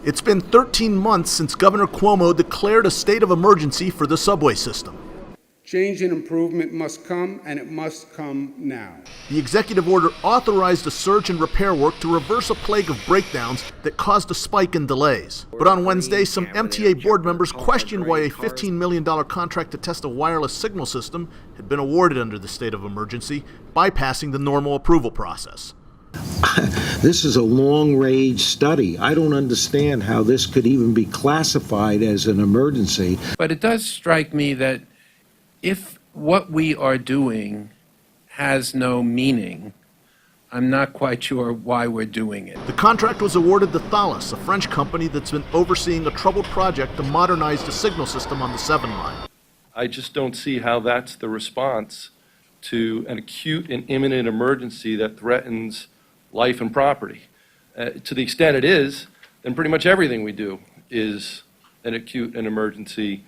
It's been 13 months since Governor Cuomo declared a state of emergency for the subway system. Change and improvement must come, and it must come now. The executive order authorized a surge in repair work to reverse a plague of breakdowns that caused a spike in delays. But on Wednesday, some MTA board members questioned why a $15 million contract to test a wireless signal system had been awarded under the state of emergency, bypassing the normal approval process. This is a long-range study. I don't understand how this could even be classified as an emergency. But it does strike me that if what we are doing has no meaning, I'm not quite sure why we're doing it. The contract was awarded to Thales, a French company that's been overseeing a troubled project to modernize the signal system on the 7 line. I just don't see how that's the response to an acute and imminent emergency that threatens life and property. To the extent it is, then pretty much everything we do is an acute and emergency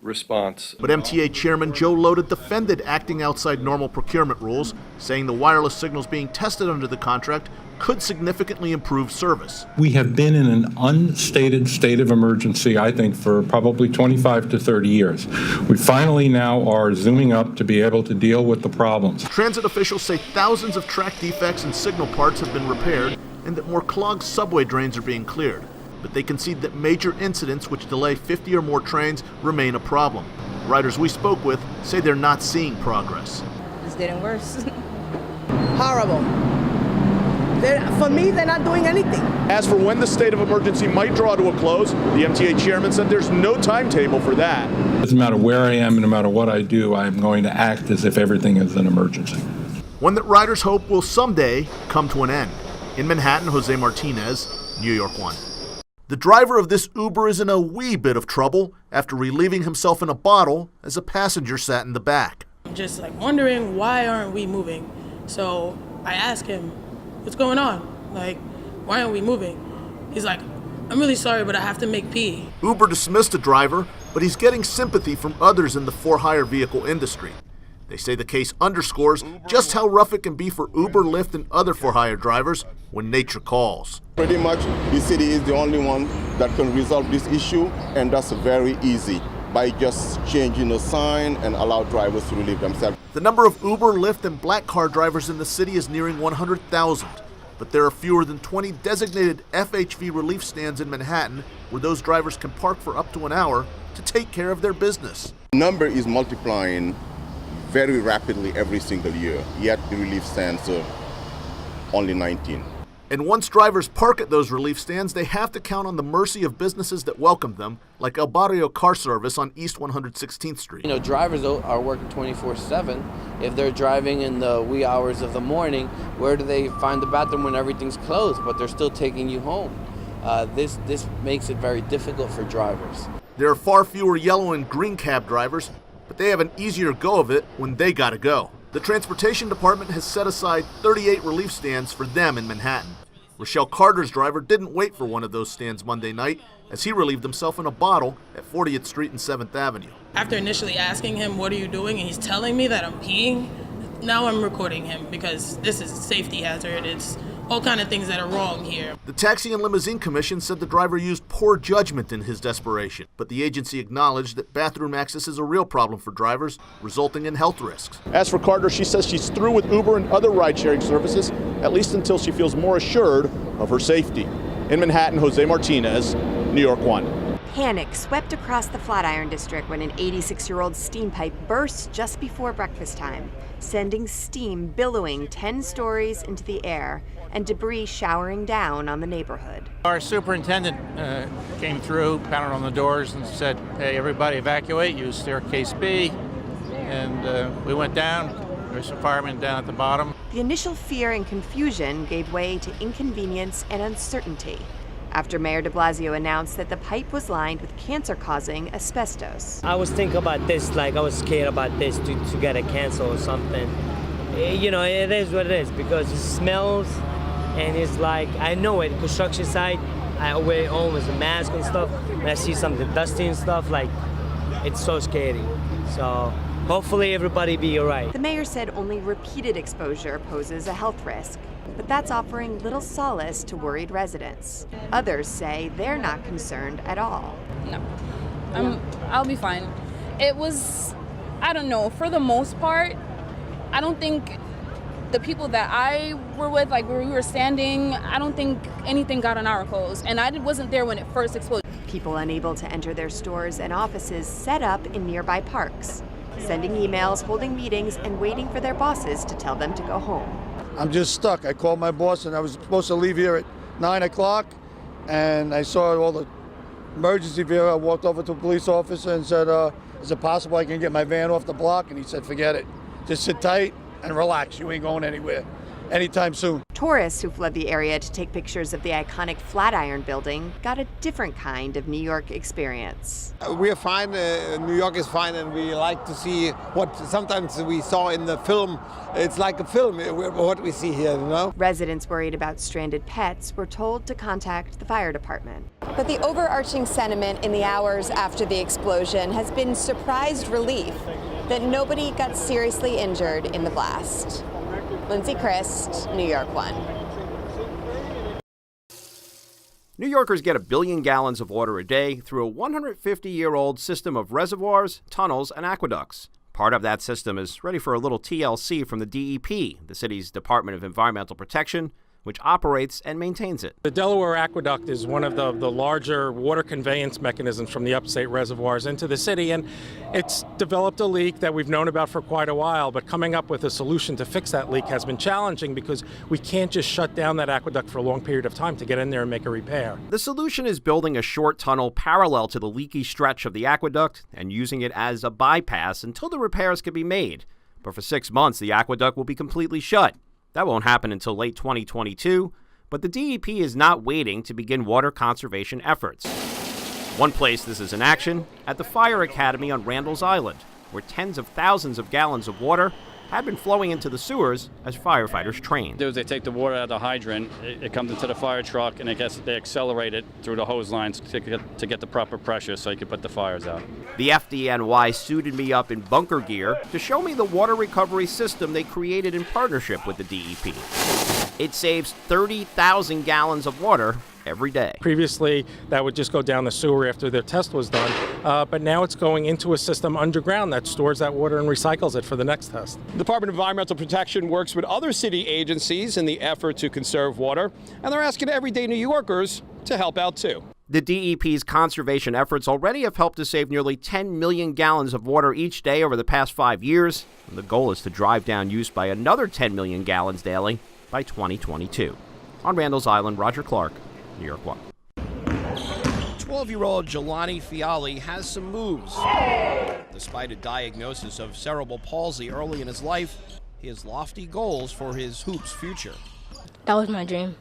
response. But MTA Chairman Joe Lota defended acting outside normal procurement rules, saying the wireless signals being tested under the contract could significantly improve service. We have been in an unstated state of emergency, I think, for probably 25 to 30 years. We finally now are zooming up to be able to deal with the problems. Transit officials say thousands of track defects and signal parts have been repaired and that more clogged subway drains are being cleared. But they concede that major incidents which delay 50 or more trains remain a problem. Riders we spoke with say they're not seeing progress. It's getting worse. Horrible. For me, they're not doing anything. As for when the state of emergency might draw to a close, the MTA chairman said there's no timetable for that. It doesn't matter where I am and no matter what I do, I'm going to act as if everything is an emergency. One that riders hope will someday come to an end. In Manhattan, Jose Martinez, New York 1. The driver of this Uber is in a wee bit of trouble after relieving himself in a bottle as a passenger sat in the back. I'm just wondering, why aren't we moving? So I asked him, what's going on? Why aren't we moving? He's like, I'm really sorry, but I have to make pee. Uber dismissed the driver, but he's getting sympathy from others in the for-hire vehicle industry. They say the case underscores just how rough it can be for Uber, Lyft, and other for-hire drivers when nature calls. Pretty much, the city is the only one that can resolve this issue, and that's very easy, by just changing a sign and allow drivers to relieve themselves. The number of Uber, Lyft, and black car drivers in the city is nearing 100,000, but there are fewer than 20 designated FHV relief stands in Manhattan where those drivers can park for up to an hour to take care of their business. The number is multiplying very rapidly every single year, yet the relief stands are only 19. And once drivers park at those relief stands, they have to count on the mercy of businesses that welcome them, like El Barrio Car Service on East 116th Street. Drivers are working 24/7. If they're driving in the wee hours of the morning, where do they find the bathroom when everything's closed, but they're still taking you home? This makes it very difficult for drivers. There are far fewer yellow and green cab drivers, but they have an easier go of it when they gotta go. The Transportation Department has set aside 38 relief stands for them in Manhattan. Rochelle Carter's driver didn't wait for one of those stands Monday night as he relieved himself in a bottle at 40th Street and 7th Avenue. After initially asking him, what are you doing? And he's telling me that I'm peeing. Now I'm recording him because this is a safety hazard. It's all kind of things that are wrong here. The Taxi and Limousine Commission said the driver used poor judgment in his desperation, but the agency acknowledged that bathroom access is a real problem for drivers, resulting in health risks. As for Carter, she says she's through with Uber and other ride-sharing services, at least until she feels more assured of her safety. In Manhattan, Jose Martinez, New York 1. Panic swept across the Flatiron District when an 86-year-old steam pipe burst just before breakfast time, sending steam billowing 10 stories into the air and debris showering down on the neighborhood. Our superintendent came through, pounded on the doors and said, hey, everybody evacuate, use staircase B. And we went down. There's some firemen down at the bottom. The initial fear and confusion gave way to inconvenience and uncertainty after Mayor de Blasio announced that the pipe was lined with cancer-causing asbestos. I was thinking about this, I was scared about this to get a cancer or something. It is what it is because it smells and it's I know it, construction site, I wear always a mask and stuff. When I see something dusty and stuff, it's so scary. So hopefully everybody be all right. The mayor said only repeated exposure poses a health risk. But that's offering little solace to worried residents. Others say they're not concerned at all. No, I'll be fine. It was, I don't know, for the most part, I don't think the people that I were with, like where we were standing, I don't think anything got on our clothes. And I wasn't there when it first exploded. People unable to enter their stores and offices set up in nearby parks, sending emails, holding meetings, and waiting for their bosses to tell them to go home. I'm just stuck. I called my boss and I was supposed to leave here at 9 o'clock, and I saw all the emergency vehicle. I walked over to a police officer and said, is it possible I can get my van off the block? And he said, forget it. Just sit tight and relax. You ain't going anywhere anytime soon. Tourists who fled the area to take pictures of the iconic Flatiron Building got a different kind of New York experience. We are fine. New York is fine, and we like to see what sometimes we saw in the film. It's like a film, what we see here, you know? Residents worried about stranded pets were told to contact the fire department. But the overarching sentiment in the hours after the explosion has been surprised relief that nobody got seriously injured in the blast. Lindsay Christ, New York 1. New Yorkers get 1 billion gallons of water a day through a 150-year-old system of reservoirs, tunnels, and aqueducts. Part of that system is ready for a little TLC from the DEP, the city's Department of Environmental Protection, which operates and maintains it. The Delaware Aqueduct is one of the larger water conveyance mechanisms from the upstate reservoirs into the city, and it's developed a leak that we've known about for quite a while, but coming up with a solution to fix that leak has been challenging because we can't just shut down that aqueduct for a long period of time to get in there and make a repair. The solution is building a short tunnel parallel to the leaky stretch of the aqueduct and using it as a bypass until the repairs can be made. But for 6 months, the aqueduct will be completely shut. That won't happen until late 2022, but the DEP is not waiting to begin water conservation efforts. One place this is in action, at the Fire Academy on Randall's Island, where tens of thousands of gallons of water had been flowing into the sewers as firefighters trained. They take the water out of the hydrant, it comes into the fire truck, and they accelerate it through the hose lines to get the proper pressure so you can put the fires out. The FDNY suited me up in bunker gear to show me the water recovery system they created in partnership with the DEP. It saves 30,000 gallons of water every day. Previously, that would just go down the sewer after their test was done, but now it's going into a system underground that stores that water and recycles it for the next test. The Department of Environmental Protection works with other city agencies in the effort to conserve water, and they're asking everyday New Yorkers to help out too. The DEP's conservation efforts already have helped to save nearly 10 million gallons of water each day over the past 5 years, and the goal is to drive down use by another 10 million gallons daily by 2022. On Randall's Island, Roger Clark, New York 1. 12-year-old Jelani Fiali has some moves. Despite a diagnosis of cerebral palsy early in his life, he has lofty goals for his hoops future. That was my dream,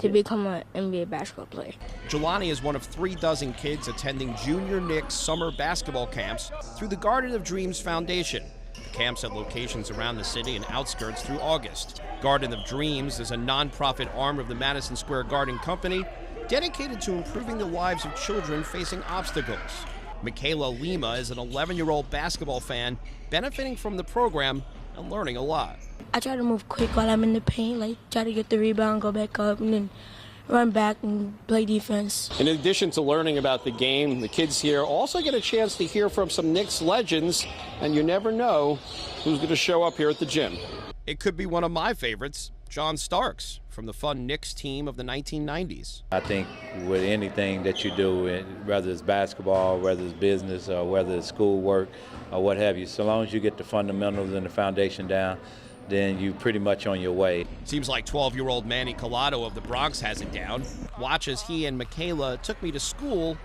to become an NBA basketball player. Jelani is one of 36 kids attending Junior Knicks summer basketball camps through the Garden of Dreams Foundation. The camps at locations around the city and outskirts through August. Garden of Dreams is a nonprofit arm of the Madison Square Garden Company dedicated to improving the lives of children facing obstacles. Michaela Lima is an 11-year-old basketball fan benefiting from the program and learning a lot. I try to move quick while I'm in the paint, like try to get the rebound, go back up, and then run back and play defense. In addition to learning about the game, the kids here also get a chance to hear from some Knicks legends, and you never know who's going to show up here at the gym. It could be one of my favorites, John Starks, from the fun Knicks team of the 1990s. I think with anything that you do, whether it's basketball, whether it's business, or whether it's schoolwork, or what have you, so long as you get the fundamentals and the foundation down, then you're pretty much on your way. Seems like 12-year-old Manny Collado of the Bronx has it down. Watch as he and Michaela took me to school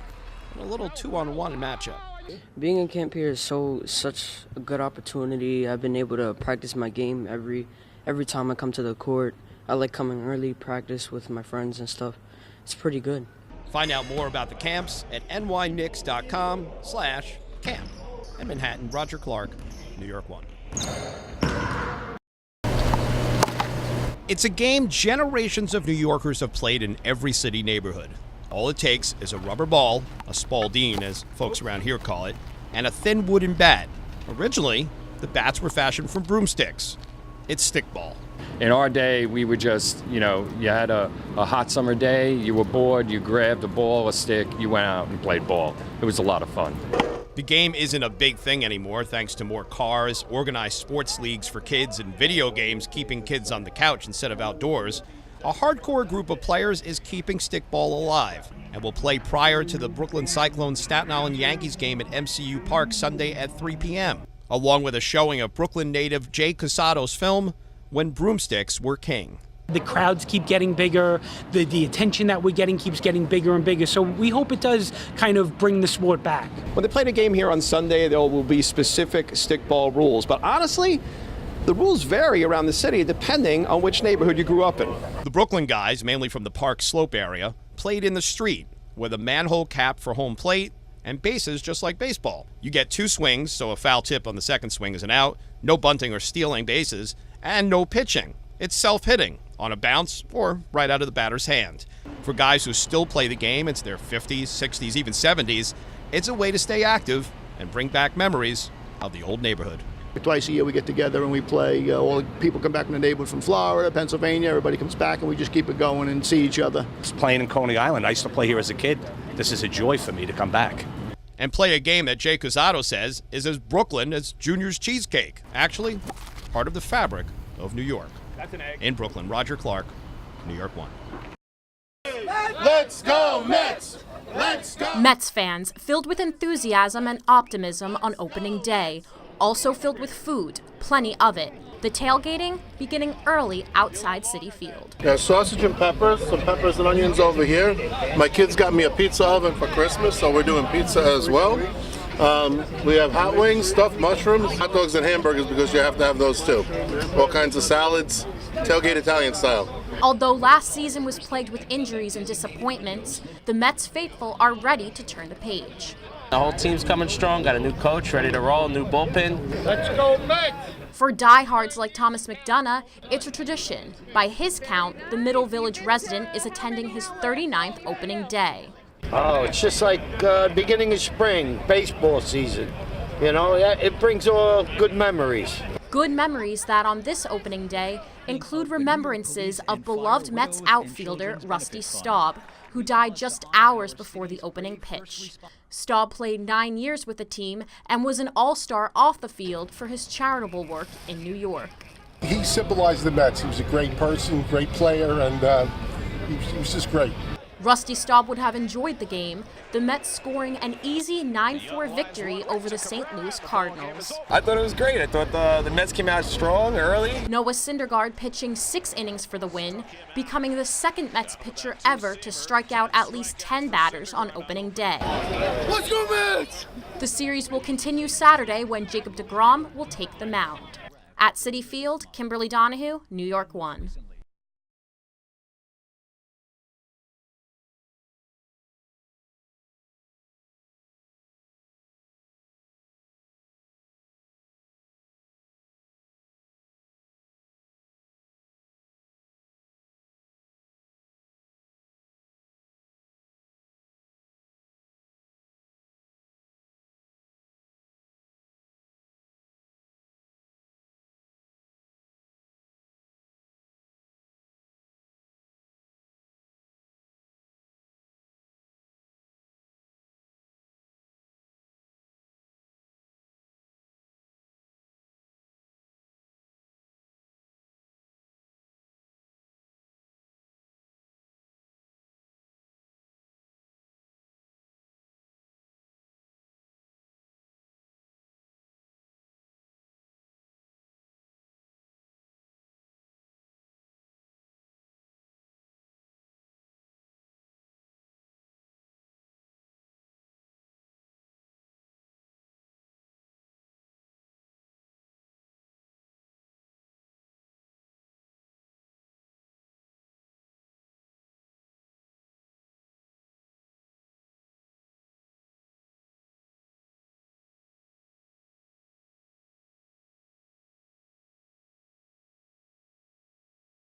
in a little 2-on-1 matchup. Being in camp here is such a good opportunity. I've been able to practice my game every time I come to the court. I like coming early, practice with my friends and stuff. It's pretty good. Find out more about the camps at nyknicks.com/camp. In Manhattan, Roger Clark, New York 1. It's a game generations of New Yorkers have played in every city neighborhood. All it takes is a rubber ball, a Spalding as folks around here call it, and a thin wooden bat. Originally, the bats were fashioned from broomsticks. It's stickball. In our day, we would just, you had a hot summer day, you were bored, you grabbed a ball, a stick, you went out and played ball. It was a lot of fun. The game isn't a big thing anymore thanks to more cars, organized sports leagues for kids, and video games keeping kids on the couch instead of outdoors. A hardcore group of players is keeping stickball alive and will play prior to the Brooklyn Cyclones Staten Island Yankees game at MCU Park Sunday at 3 p.m., along with a showing of Brooklyn native Jay Casato's film, When Broomsticks Were King. The crowds keep getting bigger, the attention that we're getting keeps getting bigger and bigger, so we hope it does kind of bring the sport back. When they play the game here on Sunday, there will be specific stickball rules, but honestly, the rules vary around the city depending on which neighborhood you grew up in. The Brooklyn guys, mainly from the Park Slope area, played in the street with a manhole cap for home plate and bases just like baseball. You get 2 swings, so a foul tip on the second swing is an out, no bunting or stealing bases, and no pitching. It's self-hitting, on a bounce or right out of the batter's hand. For guys who still play the game into their 50s, 60s, even 70s, it's a way to stay active and bring back memories of the old neighborhood. Twice a year we get together and we play. All the people come back from the neighborhood from Florida, Pennsylvania. Everybody comes back and we just keep it going and see each other. It's playing in Coney Island. I used to play here as a kid. This is a joy for me to come back. And play a game that Jay Casato says is as Brooklyn as Junior's cheesecake. Actually, part of the fabric of New York. That's an egg. In Brooklyn, Roger Clark, New York 1. Let's go Mets! Let's go! Mets fans filled with enthusiasm and optimism on opening day. Also filled with food, plenty of it. The tailgating beginning early outside Citi Field. Yeah, sausage and peppers, some peppers and onions over here. My kids got me a pizza oven for Christmas, so we're doing pizza as well. We have hot wings, stuffed mushrooms, hot dogs and hamburgers because you have to have those too. All kinds of salads, tailgate Italian style. Although last season was plagued with injuries and disappointments, the Mets faithful are ready to turn the page. The whole team's coming strong, got a new coach, ready to roll, new bullpen. Let's go Mets! For diehards like Thomas McDonough, it's a tradition. By his count, the Middle Village resident is attending his 39th opening day. Oh, it's just like beginning of spring, baseball season. You know, it brings all good memories. Good memories that on this opening day include remembrances of beloved Mets outfielder Rusty Staub, who died just hours before the opening pitch. Staub played 9 years with the team and was an all-star off the field for his charitable work in New York. He symbolized the Mets. He was a great person, great player, and he was just great. Rusty Staub would have enjoyed the game, the Mets scoring an easy 9-4 victory over the St. Louis Cardinals. I thought it was great. I thought the Mets came out strong early. Noah Syndergaard pitching 6 innings for the win, becoming the second Mets pitcher ever to strike out at least 10 batters on opening day. Let's go Mets! The series will continue Saturday when Jacob deGrom will take the mound. At Citi Field, Kimberly Donahue, New York 1.